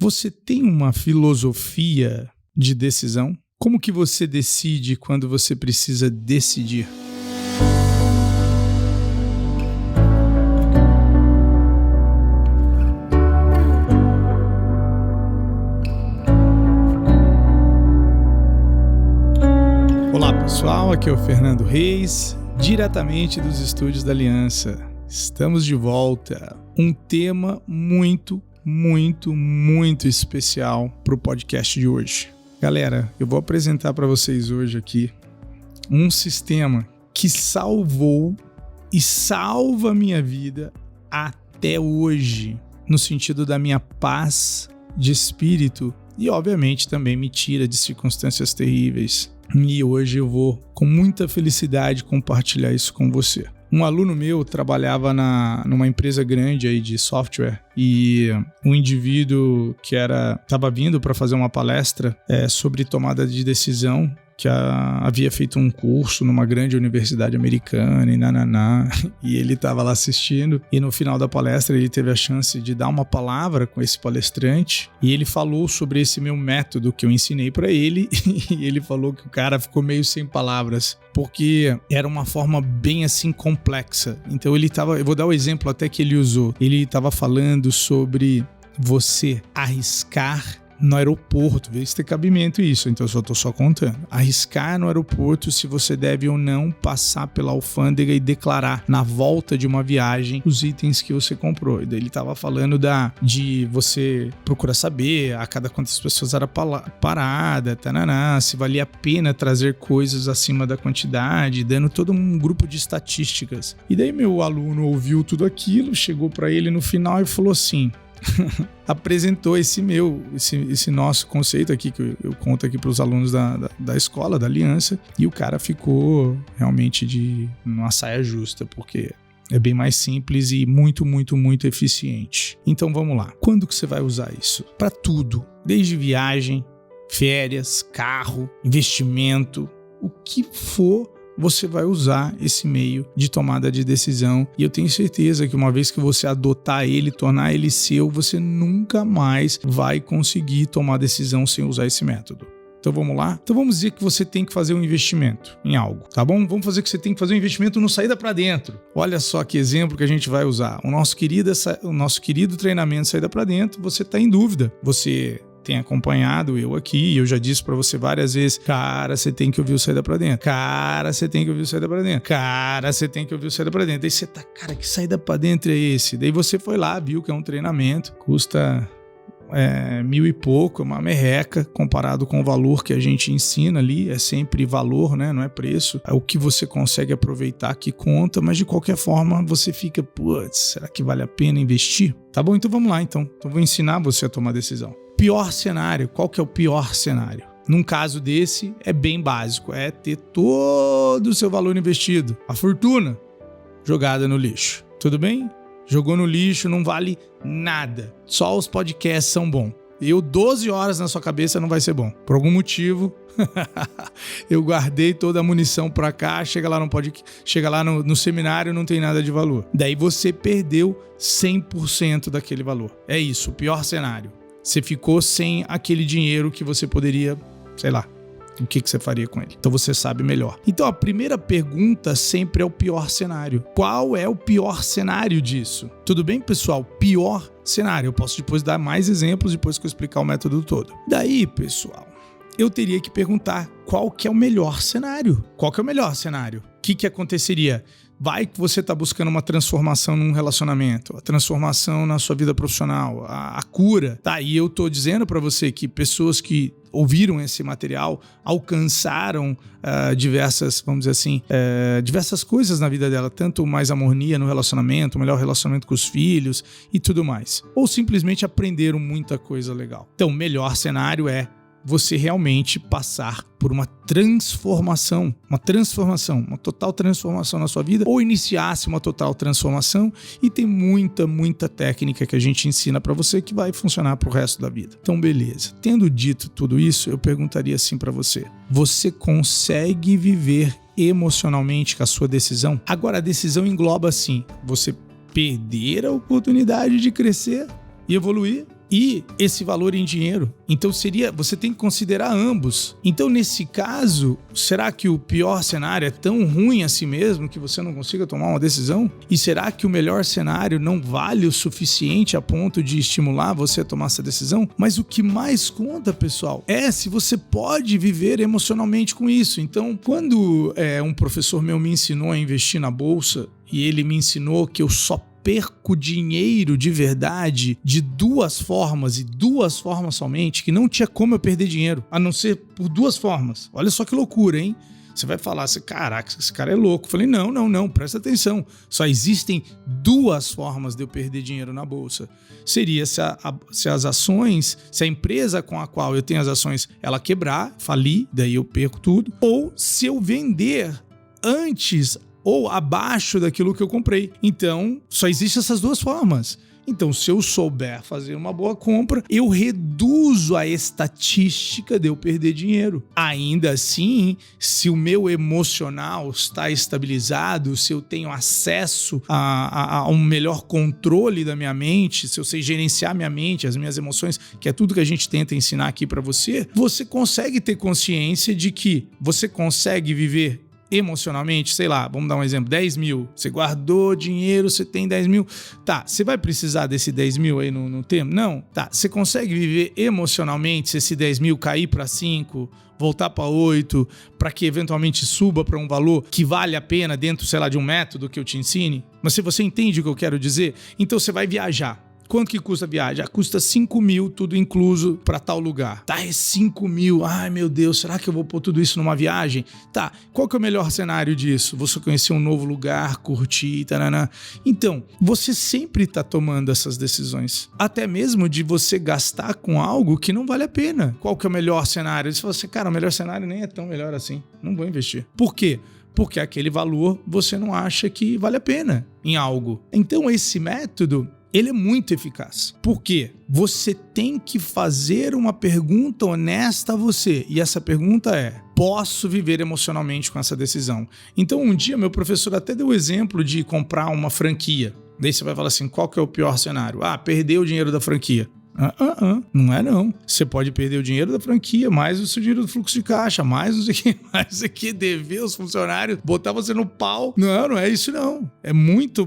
Você tem uma filosofia de decisão? Como que você decide quando você precisa decidir? Olá pessoal, aqui é o Fernando Reis, diretamente dos estúdios da Aliança. Estamos de volta. Um tema muito especial para o podcast de hoje. Galera, eu vou apresentar para vocês hoje aqui um sistema que salvou e salva a minha vida até hoje, no sentido da minha paz de espírito e, obviamente, também me tira de circunstâncias terríveis. E hoje eu vou, com muita felicidade, compartilhar isso com você. Um aluno meu trabalhava numa empresa grande aí de software e um indivíduo que estava vindo para fazer uma palestra sobre tomada de decisão, que havia feito um curso numa grande universidade americana e ele estava lá assistindo, e no final da palestra ele teve a chance de dar uma palavra com esse palestrante e ele falou sobre esse meu método que eu ensinei para ele e ele falou que o cara ficou meio sem palavras, porque era uma forma bem assim complexa. Então eu vou dar o exemplo até que ele usou, ele estava falando sobre você arriscar no aeroporto, vê se tem cabimento isso, então eu só tô contando. Arriscar no aeroporto se você deve ou não passar pela alfândega e declarar na volta de uma viagem os itens que você comprou. E daí ele tava falando de você procurar saber a cada quantas pessoas era parada, se valia a pena trazer coisas acima da quantidade, dando todo um grupo de estatísticas. E daí meu aluno ouviu tudo aquilo, chegou para ele no final e falou assim... apresentou esse nosso conceito aqui que eu conto aqui para os alunos da escola, da Aliança, e o cara ficou realmente numa saia justa, porque é bem mais simples e muito eficiente. Então vamos lá, quando que você vai usar isso? Para tudo, desde viagem, férias, carro, investimento, o que for, você vai usar esse meio de tomada de decisão, e eu tenho certeza que uma vez que você adotar ele, tornar ele seu, você nunca mais vai conseguir tomar decisão sem usar esse método. Então vamos lá? Então vamos dizer que você tem que fazer um investimento em algo, tá bom? Vamos fazer que você tem que fazer um investimento no Saída Pra Dentro. Olha só que exemplo que a gente vai usar. O nosso querido treinamento Saída Pra Dentro, você está em dúvida. Você tem acompanhado eu aqui, e eu já disse pra você várias vezes, cara, você tem que ouvir o Saída Pra Dentro, cara, você tem que ouvir o Saída Pra Dentro, cara, você tem que ouvir o Saída Pra Dentro. Daí você tá, cara, que Saída Pra Dentro é esse? Daí você foi lá, viu que é um treinamento, custa 1.000 e pouco, uma merreca, comparado com o valor que a gente ensina ali, é sempre valor, né? Não é preço, é o que você consegue aproveitar que conta, mas de qualquer forma você fica, putz, será que vale a pena investir? Tá bom, então vamos lá então vou ensinar você a tomar decisão. Pior cenário, qual que é o pior cenário? Num caso desse, é bem básico, é ter todo o seu valor investido, a fortuna, jogada no lixo. Tudo bem? Jogou no lixo, não vale nada. Só os podcasts são bons. 12 horas na sua cabeça não vai ser bom. Por algum motivo, eu guardei toda a munição pra cá, chega lá no seminário, não tem nada de valor. Daí você perdeu 100% daquele valor. É isso, o pior cenário. Você ficou sem aquele dinheiro que você poderia, sei lá, o que você faria com ele? Então você sabe melhor. Então a primeira pergunta sempre é o pior cenário. Qual é o pior cenário disso? Tudo bem, pessoal? Pior cenário. Eu posso depois dar mais exemplos depois que eu explicar o método todo. Daí, pessoal, eu teria que perguntar qual que é o melhor cenário. Qual que é o melhor cenário? O que aconteceria? Vai que você está buscando uma transformação num relacionamento, a transformação na sua vida profissional, a cura. Tá, e eu estou dizendo para você que pessoas que ouviram esse material alcançaram diversas, vamos dizer assim, diversas coisas na vida dela, tanto mais harmonia no relacionamento, melhor relacionamento com os filhos e tudo mais. Ou simplesmente aprenderam muita coisa legal. Então, o melhor cenário é você realmente passar por uma transformação, uma total transformação na sua vida, ou iniciasse uma total transformação, e tem muita técnica que a gente ensina para você que vai funcionar pro resto da vida. Então, beleza. Tendo dito tudo isso, eu perguntaria assim para você: você consegue viver emocionalmente com a sua decisão? Agora, a decisão engloba assim, você perder a oportunidade de crescer e evoluir, e esse valor em dinheiro. Então você tem que considerar ambos. Então nesse caso, será que o pior cenário é tão ruim assim mesmo que você não consiga tomar uma decisão? E será que o melhor cenário não vale o suficiente a ponto de estimular você a tomar essa decisão? Mas o que mais conta, pessoal, é se você pode viver emocionalmente com isso. Então, quando um professor meu me ensinou a investir na bolsa e ele me ensinou que eu só perco dinheiro de verdade de duas formas, e duas formas somente, que não tinha como eu perder dinheiro, a não ser por duas formas. Olha só que loucura, hein? Você vai falar assim, caraca, esse cara é louco. Eu falei, não, presta atenção. Só existem duas formas de eu perder dinheiro na bolsa. Seria se as ações, se a empresa com a qual eu tenho as ações, ela quebrar, falir, daí eu perco tudo. Ou se eu vender antes ou abaixo daquilo que eu comprei. Então, só existem essas duas formas. Então, se eu souber fazer uma boa compra, eu reduzo a estatística de eu perder dinheiro. Ainda assim, se o meu emocional está estabilizado, se eu tenho acesso a um melhor controle da minha mente, se eu sei gerenciar minha mente, as minhas emoções, que é tudo que a gente tenta ensinar aqui para você, você consegue ter consciência de que você consegue viver emocionalmente, sei lá, vamos dar um exemplo, 10 mil, você guardou dinheiro, você tem 10 mil, tá, você vai precisar desse 10 mil aí no tempo? Não, tá, você consegue viver emocionalmente se esse 10 mil cair para 5, voltar para 8, para que eventualmente suba para um valor que vale a pena dentro, sei lá, de um método que eu te ensine? Mas se você entende o que eu quero dizer, então você vai viajar. Quanto que custa a viagem? Custa 5 mil, tudo incluso, para tal lugar. Tá, é 5 mil. Ai, meu Deus, será que eu vou pôr tudo isso numa viagem? Tá, qual que é o melhor cenário disso? Você conhecer um novo lugar, curtir, taraná. Então, você sempre tá tomando essas decisões. Até mesmo de você gastar com algo que não vale a pena. Qual que é o melhor cenário? Você fala assim, cara, o melhor cenário nem é tão melhor assim. Não vou investir. Por quê? Porque aquele valor você não acha que vale a pena em algo. Então, esse método, ele é muito eficaz. Por quê? Você tem que fazer uma pergunta honesta a você. E essa pergunta é: posso viver emocionalmente com essa decisão? Então, um dia, meu professor até deu o exemplo de comprar uma franquia. Daí você vai falar assim, qual que é o pior cenário? Perder o dinheiro da franquia. Não é não. Você pode perder o dinheiro da franquia, mais o seu dinheiro do fluxo de caixa, mais não sei o que, mais isso aqui, dever os funcionários, botar você no pau. Não é isso não. É muito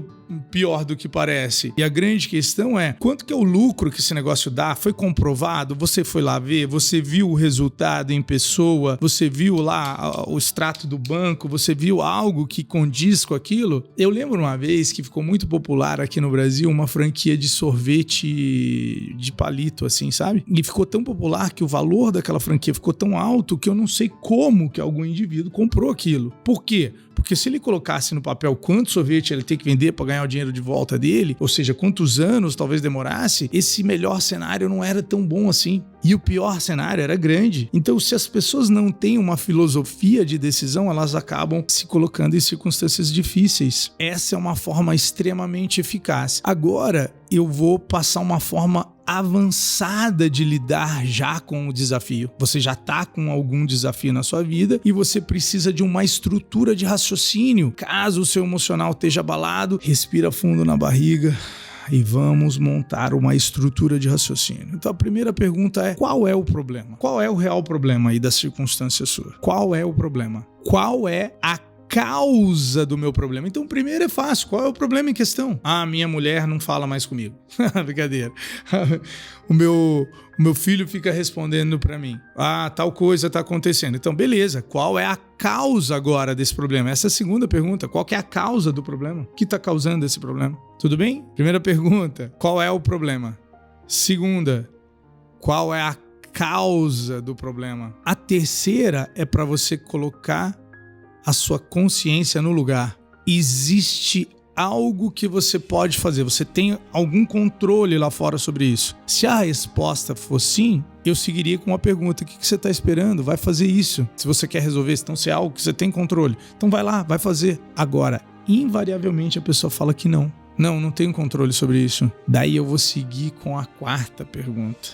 pior do que parece. E a grande questão é, quanto que é o lucro que esse negócio dá? Foi comprovado? Você foi lá ver? Você viu o resultado em pessoa? Você viu lá o extrato do banco? Você viu algo que condiz com aquilo? Eu lembro uma vez que ficou muito popular aqui no Brasil uma franquia de sorvete de palito, assim, sabe? E ficou tão popular que o valor daquela franquia ficou tão alto que eu não sei como que algum indivíduo comprou aquilo. Por quê? Porque se ele colocasse no papel quanto sorvete ele tem que vender para ganhar o dinheiro de volta dele, ou seja, quantos anos talvez demorasse, esse melhor cenário não era tão bom assim. E o pior cenário era grande. Então, se as pessoas não têm uma filosofia de decisão, elas acabam se colocando em circunstâncias difíceis. Essa é uma forma extremamente eficaz. Agora, eu vou passar uma forma avançada de lidar já com o desafio. Você já está com algum desafio na sua vida e você precisa de uma estrutura de raciocínio. Caso o seu emocional esteja abalado, respira fundo na barriga e vamos montar uma estrutura de raciocínio. Então a primeira pergunta é: qual é o problema? Qual é o real problema aí da circunstância sua? Qual é o problema? Qual é a causa do meu problema? Então, primeiro é fácil. Qual é o problema em questão? Minha mulher não fala mais comigo. Brincadeira. O meu filho fica respondendo pra mim. Tal coisa tá acontecendo. Então, beleza. Qual é a causa agora desse problema? Essa é a segunda pergunta. Qual que é a causa do problema? O que tá causando esse problema? Tudo bem? Primeira pergunta. Qual é o problema? Segunda. Qual é a causa do problema? A terceira é pra você colocar a sua consciência no lugar. Existe algo que você pode fazer, você tem algum controle lá fora sobre isso? Se a resposta for sim, eu seguiria com uma pergunta: o que você está esperando? Vai fazer isso. Se você quer resolver, então se é algo que você tem controle, então vai lá, vai fazer. Agora, invariavelmente a pessoa fala que não tenho controle sobre isso. Daí eu vou seguir com a quarta pergunta,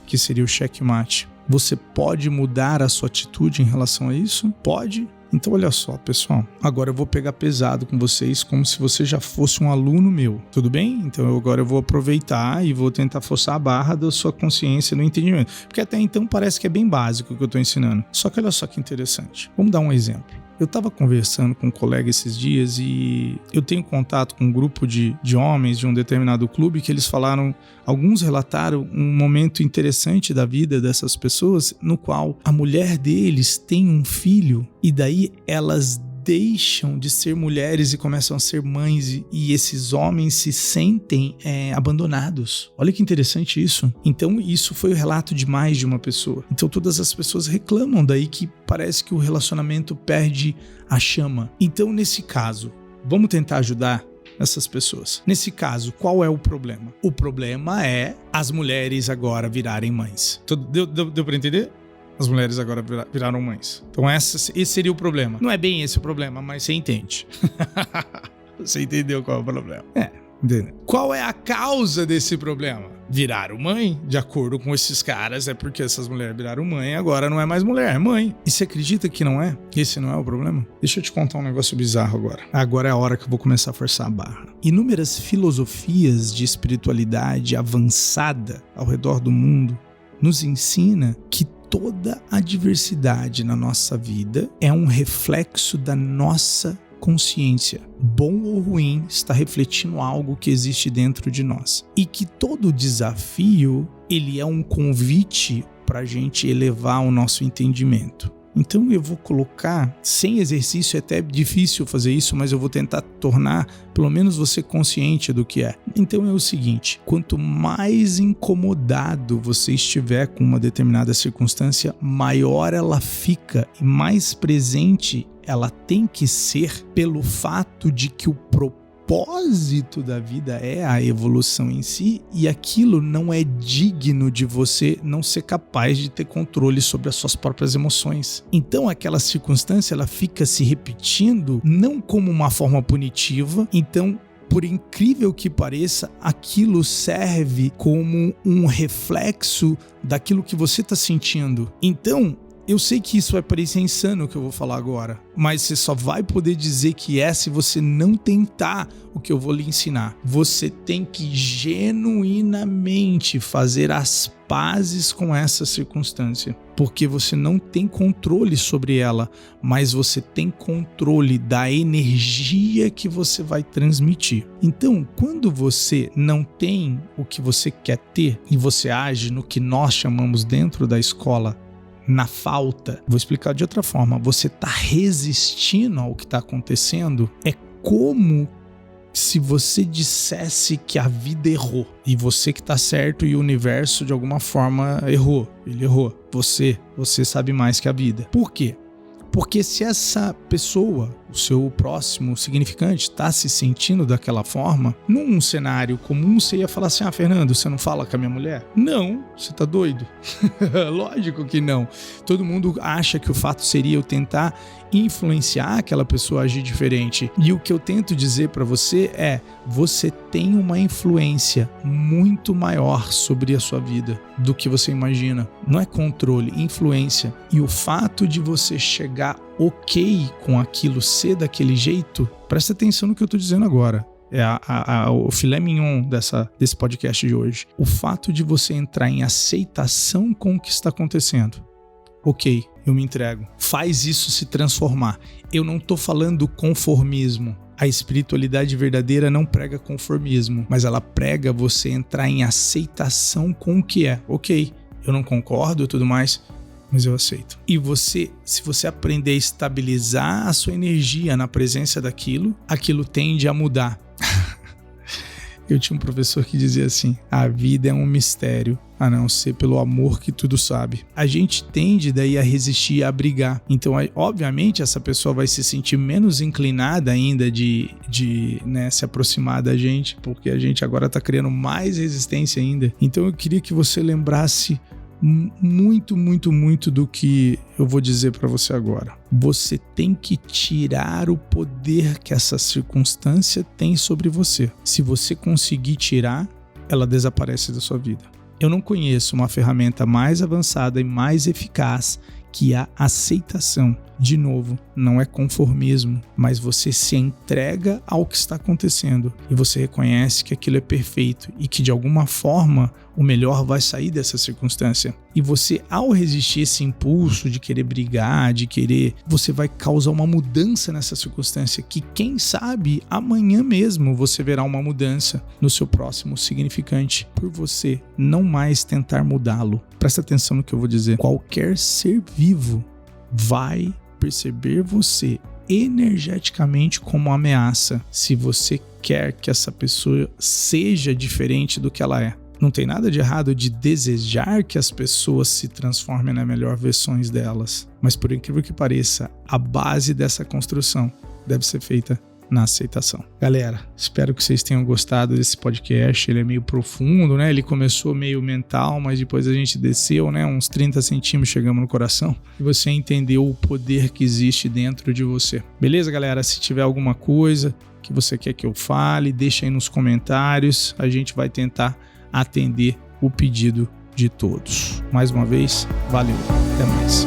que seria o checkmate. Você pode mudar a sua atitude em relação a isso? Pode. Então olha só, pessoal, agora eu vou pegar pesado com vocês como se você já fosse um aluno meu, tudo bem? Então agora eu vou aproveitar e vou tentar forçar a barra da sua consciência no entendimento, porque até então parece que é bem básico o que eu estou ensinando. Só que olha só que interessante, vamos dar um exemplo. Eu estava conversando com um colega esses dias e eu tenho contato com um grupo de homens de um determinado clube que eles falaram, alguns relataram um momento interessante da vida dessas pessoas no qual a mulher deles tem um filho e daí elas deixam de ser mulheres e começam a ser mães e esses homens se sentem abandonados. Olha que interessante isso. Então isso foi o relato de mais de uma pessoa. Então todas as pessoas reclamam daí que parece que o relacionamento perde a chama. Então nesse caso, vamos tentar ajudar essas pessoas. Nesse caso, qual é o problema? O problema é as mulheres agora virarem mães. Deu pra entender? As mulheres agora viraram mães. Então esse seria o problema. Não é bem esse o problema, mas você entende. Você entendeu qual é o problema. Entendeu? Qual é a causa desse problema? Viraram mãe? De acordo com esses caras, é porque essas mulheres viraram mãe, agora não é mais mulher, é mãe. E você acredita que não é? Esse não é o problema? Deixa eu te contar um negócio bizarro agora. Agora é a hora que eu vou começar a forçar a barra. Inúmeras filosofias de espiritualidade avançada ao redor do mundo nos ensina que toda a diversidade na nossa vida é um reflexo da nossa consciência. Bom ou ruim, está refletindo algo que existe dentro de nós. E que todo desafio, ele é um convite para a gente elevar o nosso entendimento. Então eu vou colocar, sem exercício é até difícil fazer isso, mas eu vou tentar tornar pelo menos você consciente do que é. Então é o seguinte, quanto mais incomodado você estiver com uma determinada circunstância, maior ela fica e mais presente ela tem que ser pelo fato de que o propósito da vida é a evolução em si e aquilo não é digno de você não ser capaz de ter controle sobre as suas próprias emoções. Então aquela circunstância ela fica se repetindo não como uma forma punitiva, então por incrível que pareça, aquilo serve como um reflexo daquilo que você está sentindo. Então, eu sei que isso vai parecer insano o que eu vou falar agora, mas você só vai poder dizer que é se você não tentar o que eu vou lhe ensinar. Você tem que genuinamente fazer as pazes com essa circunstância, porque você não tem controle sobre ela, mas você tem controle da energia que você vai transmitir. Então, quando você não tem o que você quer ter e você age no que nós chamamos dentro da escola na falta, vou explicar de outra forma, você está resistindo ao que está acontecendo, é como se você dissesse que a vida errou e você que está certo e o universo de alguma forma errou, ele errou, você sabe mais que a vida. Por quê? Porque se essa pessoa, o seu próximo significante, está se sentindo daquela forma, num cenário comum você ia falar assim, Fernando, você não fala com a minha mulher? Não, você tá doido? Lógico que não. Todo mundo acha que o fato seria eu tentar influenciar aquela pessoa a agir diferente. E o que eu tento dizer para você é, você tem uma influência muito maior sobre a sua vida do que você imagina. Não é controle, influência. E o fato de você chegar ok com aquilo ser daquele jeito, presta atenção no que eu tô dizendo agora. É o filé mignon desse podcast de hoje. O fato de você entrar em aceitação com o que está acontecendo. Ok, eu me entrego. Faz isso se transformar. Eu não tô falando conformismo. A espiritualidade verdadeira não prega conformismo, mas ela prega você entrar em aceitação com o que é. Ok, eu não concordo e tudo mais, mas eu aceito. E se você aprender a estabilizar a sua energia na presença daquilo, aquilo tende a mudar. Eu tinha um professor que dizia assim, a vida é um mistério, a não ser pelo amor que tudo sabe. A gente tende daí a resistir, a brigar. Então, obviamente, essa pessoa vai se sentir menos inclinada ainda de se aproximar da gente, porque a gente agora está criando mais resistência ainda. Então, eu queria que você lembrasse muito, muito, muito do que eu vou dizer para você agora. Você tem que tirar o poder que essa circunstância tem sobre você. Se você conseguir tirar, ela desaparece da sua vida. Eu não conheço uma ferramenta mais avançada e mais eficaz que a aceitação, de novo, não é conformismo, mas você se entrega ao que está acontecendo e você reconhece que aquilo é perfeito e que de alguma forma o melhor vai sair dessa circunstância. E você, ao resistir esse impulso de querer brigar, você vai causar uma mudança nessa circunstância que, quem sabe, amanhã mesmo você verá uma mudança no seu próximo significante por você não mais tentar mudá-lo. Presta atenção no que eu vou dizer. Qualquer ser vivo vai perceber você energeticamente como uma ameaça se você quer que essa pessoa seja diferente do que ela é. Não tem nada de errado de desejar que as pessoas se transformem nas melhores versões delas, mas por incrível que pareça, a base dessa construção deve ser feita na aceitação. Galera, espero que vocês tenham gostado desse podcast. Ele é meio profundo, né? Ele começou meio mental, mas depois a gente desceu, né? Uns 30 centímetros chegamos no coração e você entendeu o poder que existe dentro de você. Beleza, galera? Se tiver alguma coisa que você quer que eu fale, deixa aí nos comentários. A gente vai tentar atender o pedido de todos. Mais uma vez, valeu. Até mais.